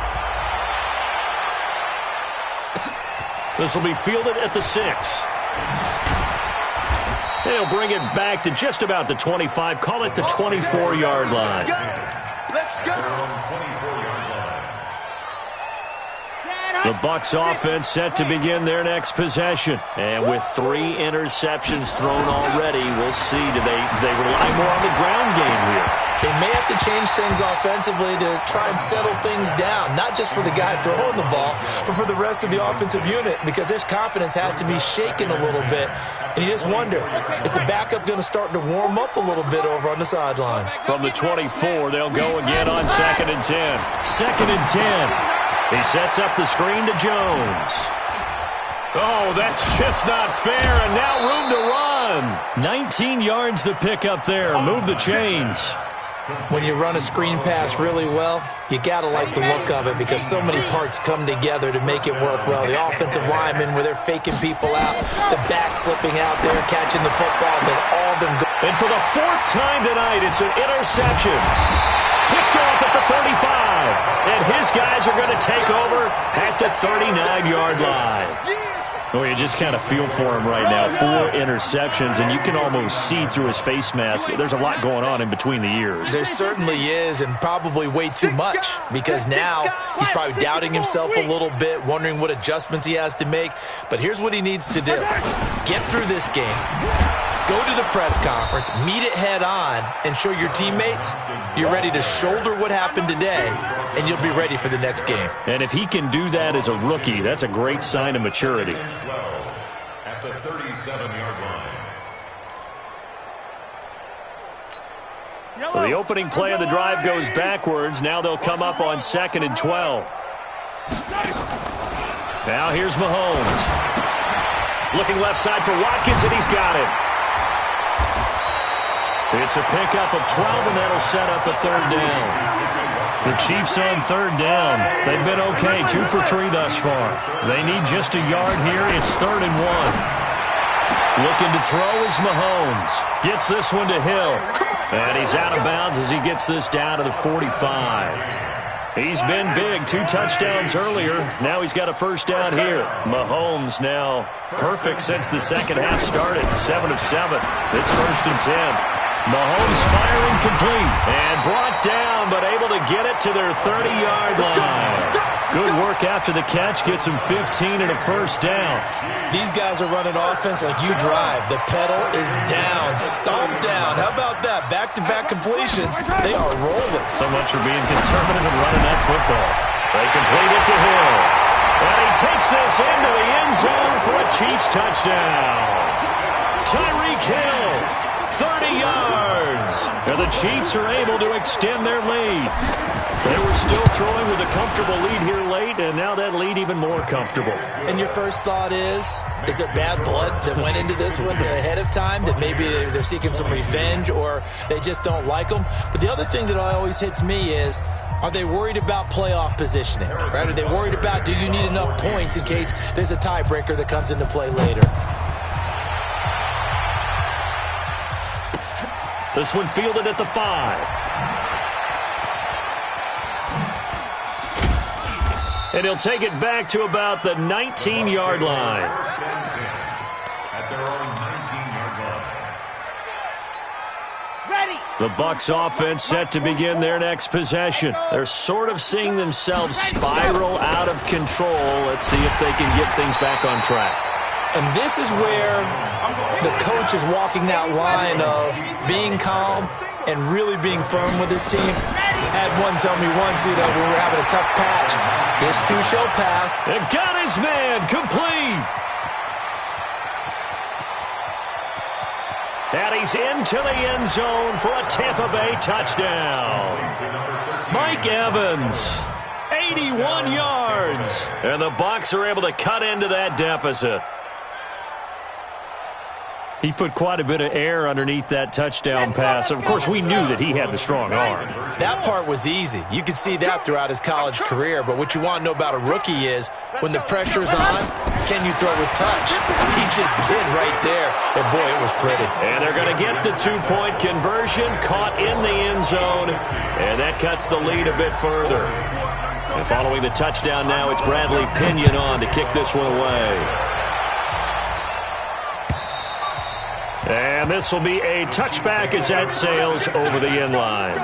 This will be fielded at the 6. They'll bring it back to just about the 25. Call it the 24-yard line. Let's go. The Bucs offense set to begin their next possession. And with 3 interceptions thrown already, we'll see. Do they rely more on the ground game here? They may have to change things offensively to try and settle things down, not just for the guy throwing the ball, but for the rest of the offensive unit, because their confidence has to be shaken a little bit. And you just wonder, is the backup going to start to warm up a little bit over on the sideline? From the 24, they'll go again on 2nd and 10. 2nd and 10. He sets up the screen to Jones. Oh, that's just not fair, and now room to run. 19 yards to pick up there. Move the chains. When you run a screen pass really well, you got to like the look of it because so many parts come together to make it work well. The offensive linemen, where they're faking people out, the back slipping out there, catching the football, then all of them go. And for the 4th time tonight, it's an interception. Picked off at the 35. And his guys are going to take over at the 39-yard line. Well, you just kind of feel for him right now. 4 interceptions, and you can almost see through his face mask. There's a lot going on in between the ears. There certainly is, and probably way too much, because now he's probably doubting himself a little bit, wondering what adjustments he has to make. But here's what he needs to do. Get through this game. Go to the press conference, meet it head on, and show your teammates you're ready to shoulder what happened today, and you'll be ready for the next game. And if he can do that as a rookie, that's a great sign of maturity. At the 37-yard line. So the opening play of the drive goes backwards. Now they'll come up on 2nd and 12. Now here's Mahomes. Looking left side for Watkins, and he's got it. It's a pickup of 12, and that'll set up a 3rd down. The Chiefs on 3rd down. They've been okay, 2 for 3 thus far. They need just a yard here. It's 3rd and 1. Looking to throw is Mahomes. Gets this one to Hill. And he's out of bounds as he gets this down to the 45. He's been big, 2 touchdowns earlier. Now he's got a 1st down here. Mahomes now perfect since the second half started. 7 of 7. It's 1st and 10. Mahomes firing complete and brought down, but able to get it to their 30-yard line. Good work after the catch. Gets him 15 and a first down. These guys are running offense like you drive. The pedal is down, stomped down. How about that? Back-to-back completions. They are rolling. So much for being conservative and running that football. They complete it to Hill. And he takes this into the end zone for a Chiefs touchdown. Tyreek Hill, 30 yards. And the Chiefs are able to extend their lead. They were still throwing with a comfortable lead here late, and now that lead even more comfortable. And your first thought is there bad blood that went into this one ahead of time, that maybe they're seeking some revenge or they just don't like them? But the other thing that always hits me is, are they worried about playoff positioning? Right? Are they worried about, do you need enough points in case there's a tiebreaker that comes into play later? This one fielded at the 5. And he'll take it back to about the 19-yard line. At their own 19-yard line. Ready. The Bucs offense set to begin their next possession. They're sort of seeing themselves spiral out of control. Let's see if they can get things back on track. And this is where the coach is walking that line of being calm and really being firm with his team. Had one tell me once, we were having a tough patch. This too shall pass. And got his man complete. And he's into the end zone for a Tampa Bay touchdown. Mike Evans, 81 yards. And the Bucs are able to cut into that deficit. He put quite a bit of air underneath that touchdown pass. Of course, we knew that he had the strong arm. That part was easy. You could see that throughout his college career. But what you want to know about a rookie is when the pressure's on, can you throw with touch? He just did right there. And, boy, it was pretty. And they're going to get the two-point conversion, caught in the end zone. And that cuts the lead a bit further. And following the touchdown now, it's Bradley Pinion on to kick this one away. And this will be a touchback as that sails over the end line.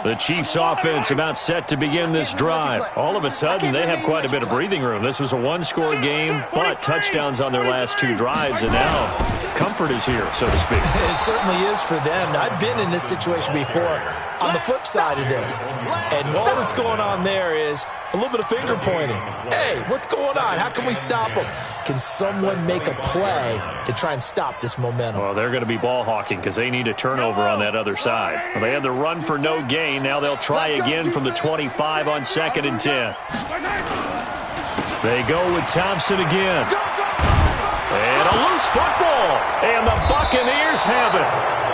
The Chiefs offense about set to begin this drive. All of a sudden, they have quite a bit of breathing room. This was a one-score game, but touchdowns on their last two drives, and now comfort is here, so to speak. It certainly is for them. I've been in this situation before on the flip side of this. And all that's going on there is a little bit of finger pointing. Hey, what's going on? How can we stop them? Can someone make a play to try and stop this momentum? Well, they're going to be ball hawking because they need a turnover on that other side. Well, they had the run for no gain. Now they'll try again from the 25 on 2nd and 10. They go with Thompson again. And a loose football. And the Buccaneers have it.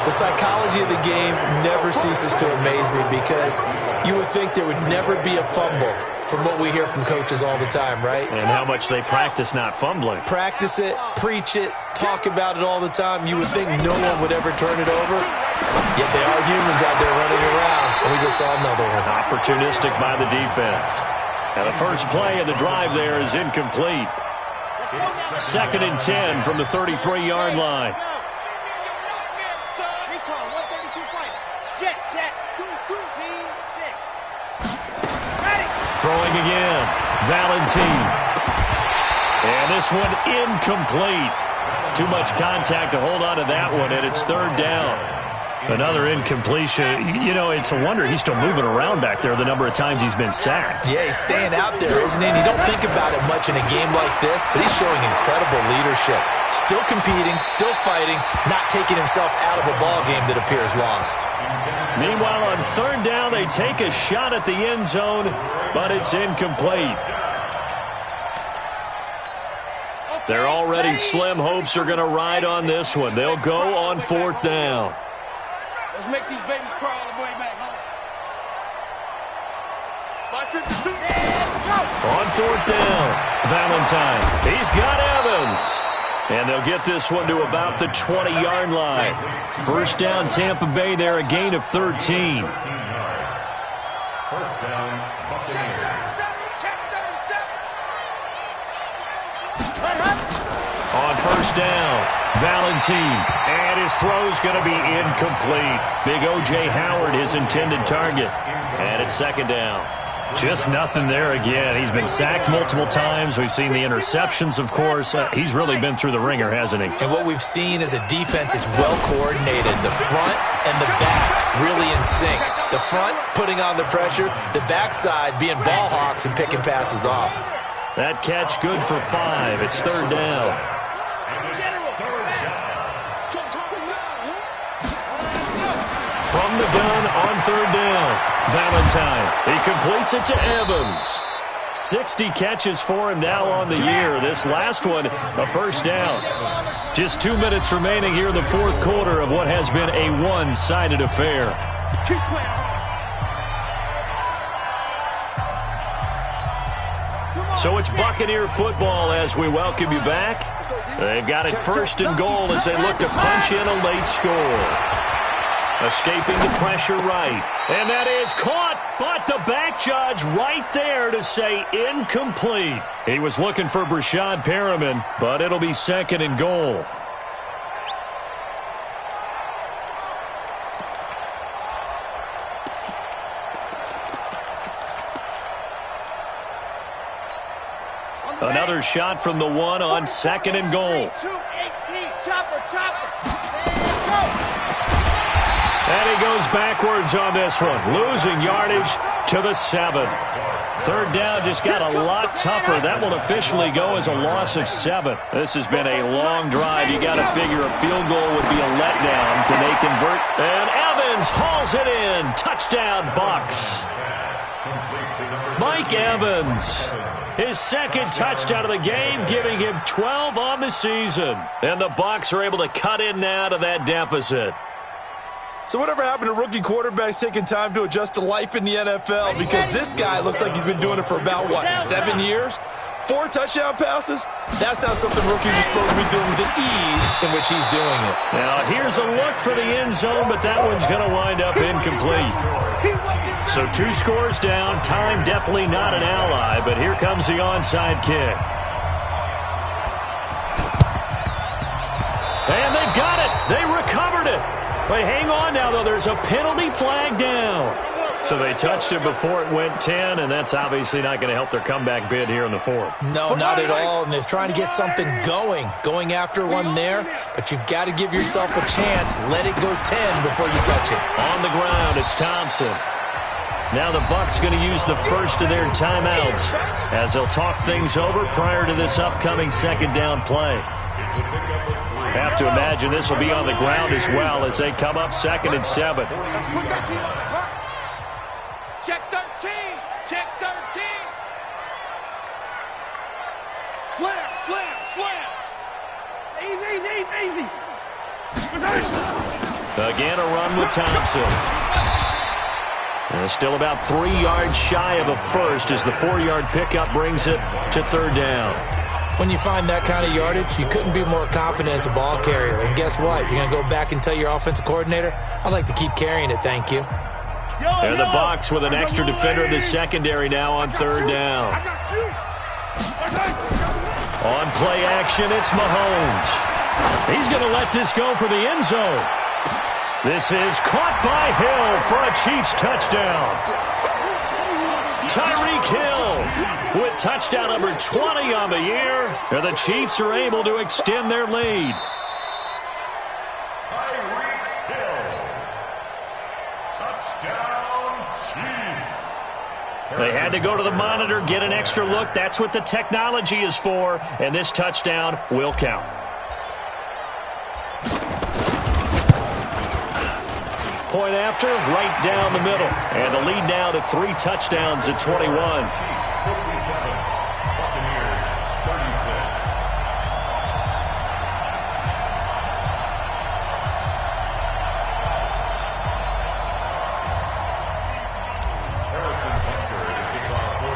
The psychology of the game never ceases to amaze me because you would think there would never be a fumble from what we hear from coaches all the time, right? And how much they practice not fumbling. Practice it, preach it, talk about it all the time. You would think no one would ever turn it over. Yet they are humans out there running around, and we just saw another one. Opportunistic by the defense. And the first play of the drive there is incomplete. 2nd and 10 from the 33-yard line. Throwing again. Valentine. And this one incomplete. Too much contact to hold on to that one, and it's 3rd down. Another incompletion. You know, it's a wonder he's still moving around back there the number of times he's been sacked. Yeah, he's staying out there, isn't he? And you don't think about it much in a game like this, but he's showing incredible leadership. Still competing, still fighting, not taking himself out of a ball game that appears lost. Meanwhile, on 3rd down, they take a shot at the end zone, but it's incomplete. Their already slim hopes are going to ride on this one. They'll go on 4th down. Let's make these babies crawl all the way back home. 552. On 4th down, Valentine. He's got Evans. And they'll get this one to about the 20-yard line. 1st down, Tampa Bay there, a gain of 13. 1st down, Buccaneers. On 1st down, Valentine, and his throw's going to be incomplete. Big O.J. Howard, his intended target. And it's second down. Just nothing there again. He's been sacked multiple times. We've seen the interceptions, of course. He's really been through the ringer, hasn't he? And what we've seen is a defense is well coordinated. The front and the back really in sync. The front putting on the pressure, the backside being ball hawks and picking passes off. That catch good for 5. It's third down. From the gun on third down, Valentine. He completes it to Evans. 60 catches for him now on the year. This last one, a first down. Just 2 minutes remaining here in the fourth quarter of what has been a one-sided affair. So it's Buccaneer football as we welcome you back. They've got it first and goal as they look to punch in a late score. Escaping the pressure right. And that is caught, but the back judge right there to say incomplete. He was looking for Brashad Perriman, but it'll be second and goal. Another shot from the one on second and goal. 2-18, chopper. And he goes backwards on this one, losing yardage to the 7. Third down just got a lot tougher. That will officially go as a loss of 7. This has been a long drive. You got to figure a field goal would be a letdown. Can they convert? And Evans hauls it in. Touchdown, Bucs. Mike Evans, his second touchdown of the game, giving him 12 on the season. And the Bucs are able to cut in now to that deficit. So whatever happened to rookie quarterbacks taking time to adjust to life in the NFL? Because this guy looks like he's been doing it for about, 7 years? 4 touchdown passes? That's not something rookies are supposed to be doing with the ease in which he's doing it. Now, here's a look for the end zone, but that one's going to wind up incomplete. So 2 scores down. Time definitely not an ally, but here comes the onside kick. And they've got it. They recovered it. Wait, hang on now, though. There's a penalty flag down. So they touched it before it went 10, and that's obviously not going to help their comeback bid here in the fourth. No, not at all, and they're trying to get something going after one there, but you've got to give yourself a chance. Let it go 10 before you touch it. On the ground, it's Thompson. Now the Bucs going to use the first of their timeouts as they'll talk things over prior to this upcoming second down play. Have to imagine this will be on the ground as well as they come up second and 7. Check 13. Check 13. Slam. Easy. Again, a run with Thompson. And still about 3 yards shy of a first as the 4-yard pickup brings it to third down. When you find that kind of yardage, you couldn't be more confident as a ball carrier. And guess what? You're going to go back and tell your offensive coordinator, I'd like to keep carrying it, thank you. And the Bucs with an extra defender in the secondary now on third down. On play action, it's Mahomes. He's going to let this go for the end zone. This is caught by Hill for a Chiefs touchdown. Tyreek Hill with touchdown number 20 on the year. And the Chiefs are able to extend their lead. Tyreek Hill. Touchdown, Chiefs. They had to go to the monitor, get an extra look. That's what the technology is for. And this touchdown will count. Point after, right down the middle. And the lead now to 3 touchdowns at 21. Chiefs 57, Buccaneers 36.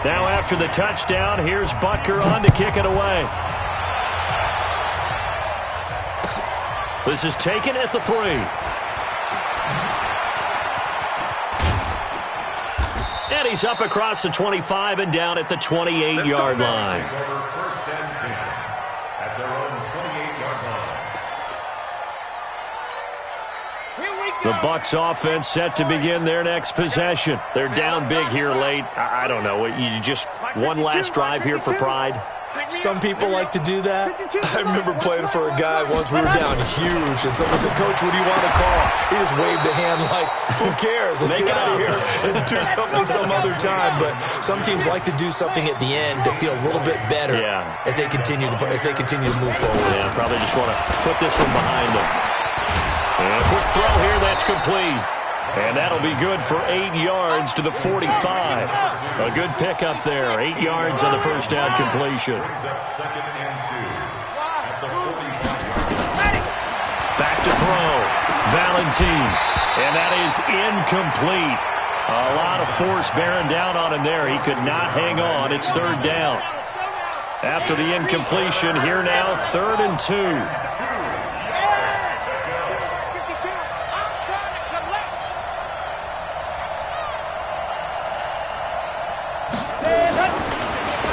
Now after the touchdown, here's Butker on to kick it away. This is taken at the 3. And he's up across the 25 and down at the 28-yard line. First and 10 at their own 28-yard line. The Bucs offense set to begin their next possession. They're down big here late. I don't know. You just one last drive here for pride. Some people like to do that. I remember playing for a guy once. We were down huge, and someone said, "Coach, what do you want to call?" He just waved a hand like, "Who cares? Let's get out of here and do something some other time." But some teams like to do something at the end to feel a little bit better as they continue to move forward. Yeah, probably just want to put this one behind them. And a quick throw here, that's complete. And that'll be good for 8 yards to the 45. A good pickup there. 8 yards on the first down completion. Back to throw. Valentine. And that is incomplete. A lot of force bearing down on him there. He could not hang on. It's third down. After the incompletion, here now, 3rd and 2.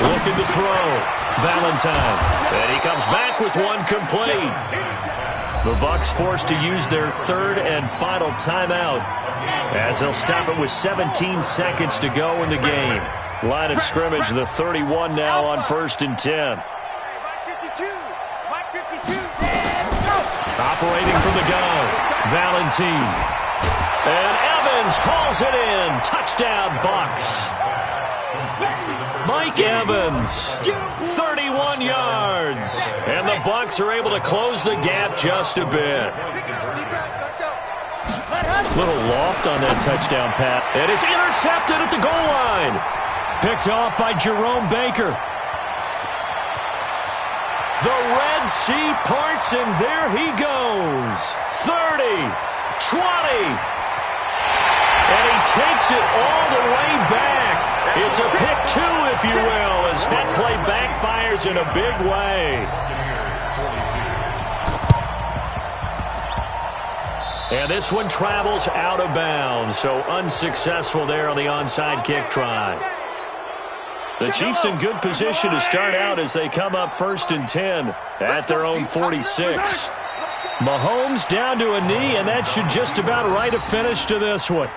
Looking to throw. Valentine. And he comes back with one complete. The Bucs forced to use their 3rd and final timeout as they'll stop it with 17 seconds to go in the game. Line of scrimmage, the 31 now on 1st and 10. Operating from the gun. Valentine. And Evans calls it in. Touchdown, Bucs. Mike Evans, 31 yards. And the Bucs are able to close the gap just a bit. Little loft on that touchdown pass. And it's intercepted at the goal line. Picked off by Jerome Baker. The Red Sea parts, and there he goes. 30, 20. And he takes it all the way back. It's a pick 2, if you will, as that play backfires in a big way. And this one travels out of bounds, so unsuccessful there on the onside kick try. The Chiefs in good position to start out as they come up 1st and 10 at their own 46. Mahomes down to a knee, and that should just about write a finish to this one.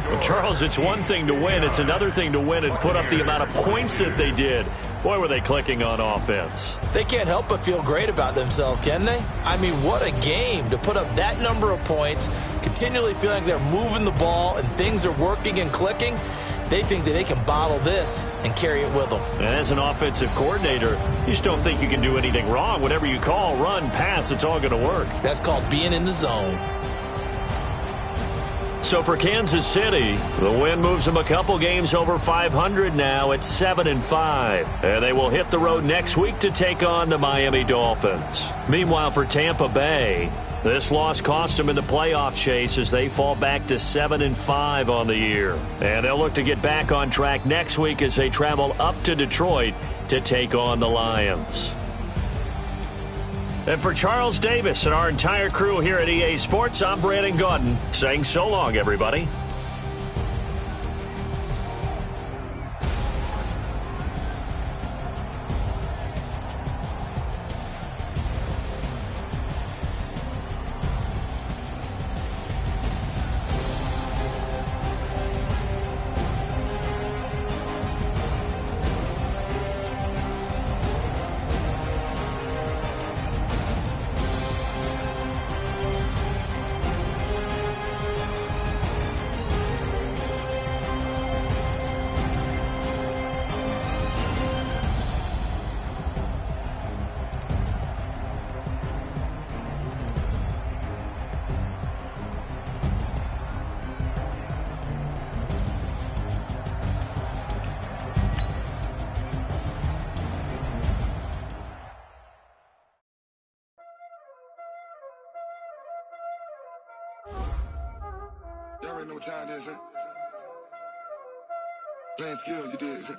Well, Charles, it's one thing to win. It's another thing to win and put up the amount of points that they did. Boy, were they clicking on offense. They can't help but feel great about themselves, can they? I mean, what a game to put up that number of points, continually feeling they're moving the ball and things are working and clicking. They think that they can bottle this and carry it with them. And as an offensive coordinator, you just don't think you can do anything wrong. Whatever you call, run, pass, it's all going to work. That's called being in the zone. So for Kansas City, the win moves them a couple games over 500 now at 7-5. And they will hit the road next week to take on the Miami Dolphins. Meanwhile, for Tampa Bay, this loss cost them in the playoff chase as they fall back to 7-5 on the year. And they'll look to get back on track next week as they travel up to Detroit to take on the Lions. And for Charles Davis and our entire crew here at EA Sports, I'm Brandon Gaudin saying so long, everybody. Y'all already know what time it is, huh? Playing skills, you did, huh?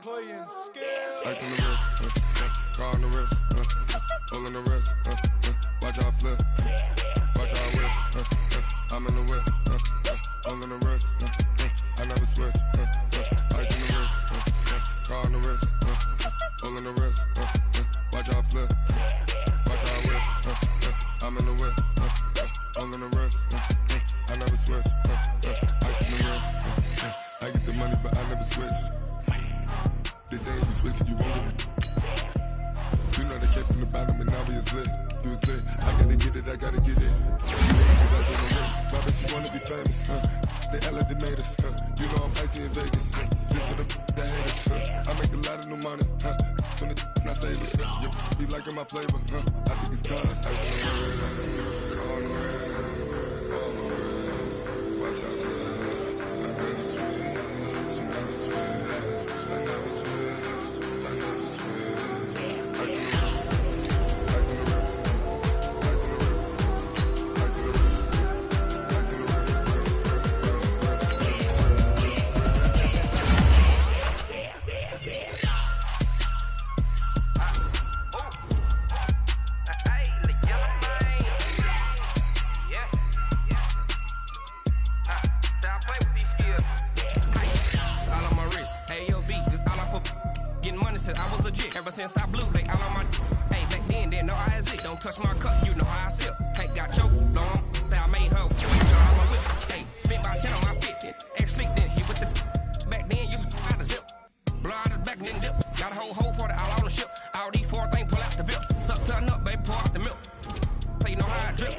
Playing skills. Ice on the wrist, car on the wrist, hole in the wrist, watch out flip, watch out whip, I'm in the whip, hole in the wrist, I never switch. money, but I never switch. They say you switch it, you won't get it. You know they kept in the bottom and now we is lit. You was lit, I gotta get it, I gotta get it. You know cause I told the race. My bitch, you wanna be famous, They Ella, they made us, You know I'm icy in Vegas, This for the that hate us, I make a lot of new money, When the not save us, You be liking my flavor, I think it's cause ice on the wrist, on the wrist, on the wrist. Watch out, please. I never switch, you never switch. I never switch, I never switch. Ice on the wrist, ice on the wrist, ice on the wrist, ice on the wrist, ice on the wrist. I was legit ever since I blew. They all on my hey back then didn't know I had it. Don't touch my cup, you know how I sip. Can't got choked long. That I made her so I my whip. Hey, spent about 10 on my fit. X slick then hit with the back then used to out the zip. Blow out his back then dip. Got a whole party all on the ship. All these four things pull out the VIP. Suck turn up, baby, pour out the milk. Play know how I drip.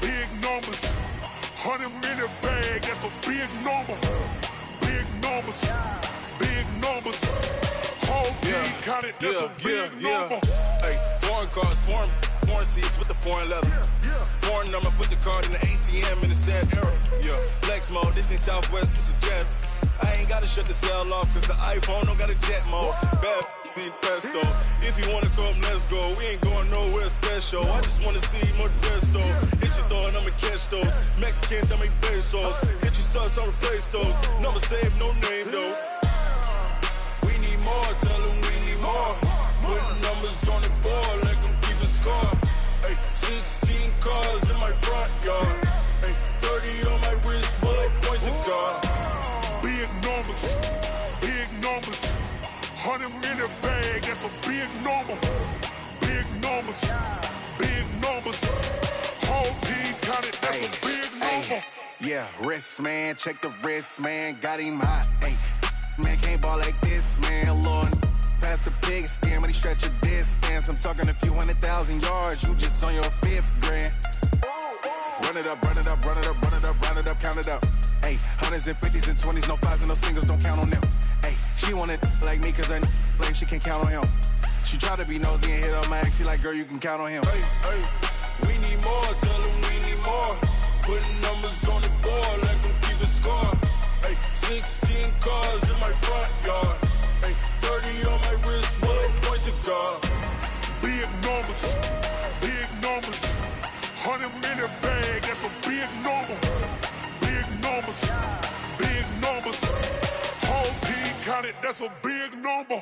Big numbers, 100-minute bag, that's a big number. Big numbers, whole team counted, that's a big number. Hey, foreign cars, foreign seats with the foreign leather. Foreign number, put the card in the ATM in the sad era. Yeah, flex mode, this ain't Southwest, this a jet. I ain't gotta shut the cell off, cause the iPhone don't got a jet mode. Bad need pesto. If you wanna come, let's go. We ain't going nowhere special. I just wanna see more desto. Hit your throw and I'ma catch those. Mexican, I make pesos. Hit your sauce, I'll replace those. Number save, no name though. We need more, tell them we need more. Putting numbers on the board, let them keep a score. Hey, 16 cars in my front yard. Hey, 30 on my wrist, bullet points of God. Big numbers, 100-minute bag, that's a big number. Big numbers, whole team counted, that's a big number. Yeah, wrist man, check the wrist man, got him hot. Ay, man can't ball like this, man. Lord, past the pig skin when he stretch a distance. I'm talking a few 100,000 yards, you just on your 5th grand. Run it up, count it up. Ay, 100s and 50s and 20s, no 5s and no singles, don't count on them. Ay, she want it like me cause her lame, she can't count on him. She try to be nosy and hit on my ex, she like, girl, you can count on him. Hey, we need more, tell them we need more. Putting numbers on the board, let them keep the score. Hey, 16 cars in my front yard. Hey, 30 on my wrist, bullet points of God. Big numbers, 100-minute bag, that's a big number. Big numbers, whole team counted, that's a big number.